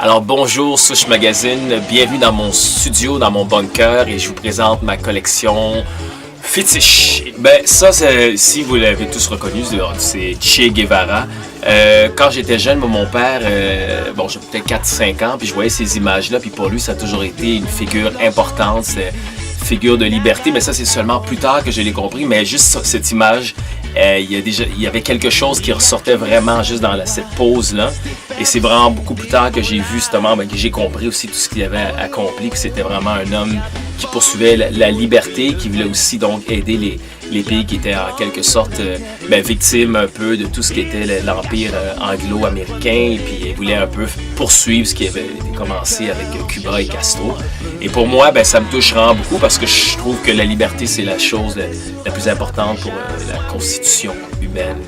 Alors bonjour Souche Magazine, bienvenue dans mon studio, dans mon bunker et je vous présente ma collection fétiche. Ben ça, si vous l'avez tous reconnu, c'est Che Guevara. Quand j'étais jeune, mon père, j'avais peut-être 4-5 ans, puis je voyais ces images-là, puis pour lui, ça a toujours été une figure importante, figure de liberté, mais ça, c'est seulement plus tard que je l'ai compris, mais juste cette image, il y avait quelque chose qui ressortait vraiment juste dans cette pose-là, et c'est vraiment beaucoup plus tard que j'ai vu justement, que j'ai compris aussi tout ce qu'il avait accompli, que c'était vraiment un homme qui poursuivait la liberté, qui voulait aussi donc aider les pays qui étaient en quelque sorte victimes un peu de tout ce qui était l'empire anglo-américain, et puis il voulait un peu poursuivre ce qui avait commencé avec Cuba et Castro. Et pour moi, ça me touche vraiment beaucoup parce que je trouve que la liberté, c'est la chose la plus importante pour la constitution humaine.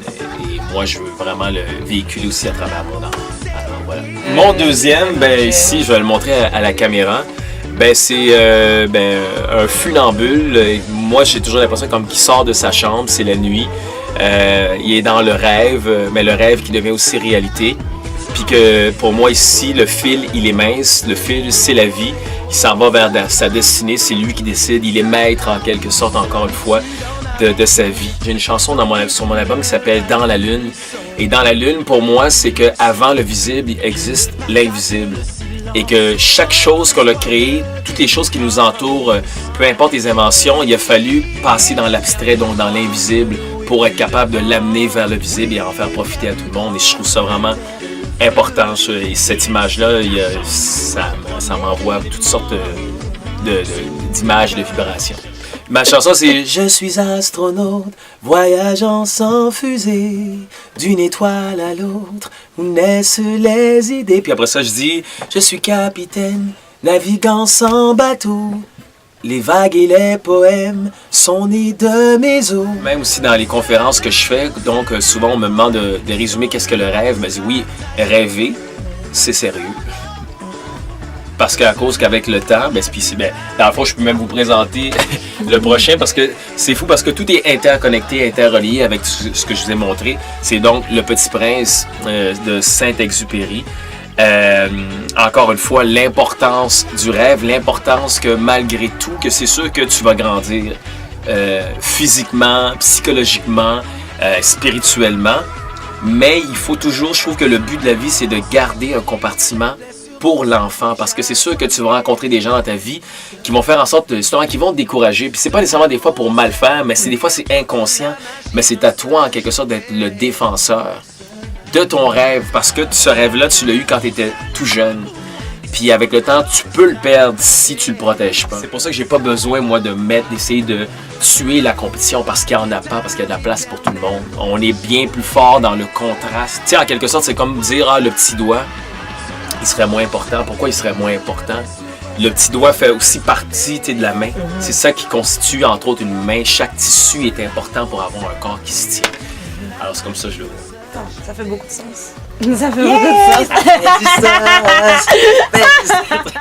Et moi, je veux vraiment le véhiculer aussi à travers mon art. Alors voilà. Mon deuxième, ici, je vais le montrer à la caméra. C'est un funambule. Moi, j'ai toujours l'impression comme qu'il sort de sa chambre, c'est la nuit. Il est dans le rêve, mais le rêve qui devient aussi réalité. Puis que pour moi ici, le fil, il est mince. Le fil, c'est la vie. Il s'en va vers sa destinée. C'est lui qui décide. Il est maître en quelque sorte, encore une fois, de sa vie. J'ai une chanson sur mon album qui s'appelle « Dans la lune ». Et dans la lune, pour moi, c'est qu'avant le visible, il existe l'invisible. Et que chaque chose qu'on a créée, toutes les choses qui nous entourent, peu importe les inventions, il a fallu passer dans l'abstrait, donc dans l'invisible, pour être capable de l'amener vers le visible et en faire profiter à tout le monde. Et je trouve ça vraiment important. Et cette image-là, ça m'envoie toutes sortes d'images, de vibrations. Ma chanson, c'est « Je suis astronaute, voyageant sans fusée, d'une étoile à l'autre, où naissent les idées. » Puis après ça, je dis « Je suis capitaine, naviguant sans bateau, les vagues et les poèmes sont nés de mes eaux. » Même aussi dans les conférences que je fais, donc souvent on me demande de résumer qu'est-ce que le rêve. Mais oui, rêver, c'est sérieux. Parce qu'à cause qu'avec le temps, dans le fond, je peux même vous présenter le prochain parce que c'est fou, parce que tout est interconnecté, interrelié avec ce que je vous ai montré. C'est donc Le Petit Prince de Saint-Exupéry. Encore une fois, l'importance du rêve, l'importance que malgré tout, que c'est sûr que tu vas grandir physiquement, psychologiquement, spirituellement, mais il faut toujours, je trouve que le but de la vie, c'est de garder un compartiment pour l'enfant, parce que c'est sûr que tu vas rencontrer des gens dans ta vie qui vont faire en sorte, justement, qui vont te décourager. Puis c'est pas nécessairement des fois pour mal faire, mais des fois c'est inconscient, mais c'est à toi en quelque sorte d'être le défenseur de ton rêve, parce que ce rêve-là, tu l'as eu quand tu étais tout jeune. Puis avec le temps, tu peux le perdre si tu le protèges pas. C'est pour ça que j'ai pas besoin, moi, d'essayer de tuer la compétition parce qu'il y en a pas, parce qu'il y a de la place pour tout le monde. On est bien plus fort dans le contraste. Tu sais, en quelque sorte, c'est comme dire, le petit doigt, il serait moins important. Pourquoi il serait moins important? Le petit doigt fait aussi partie de la main. C'est ça qui constitue, entre autres, une main. Chaque tissu est important pour avoir un corps qui se tient. Alors, c'est comme ça que je le vois. Ça fait beaucoup de sens. Ça fait beaucoup de sens. Ça fait du sens.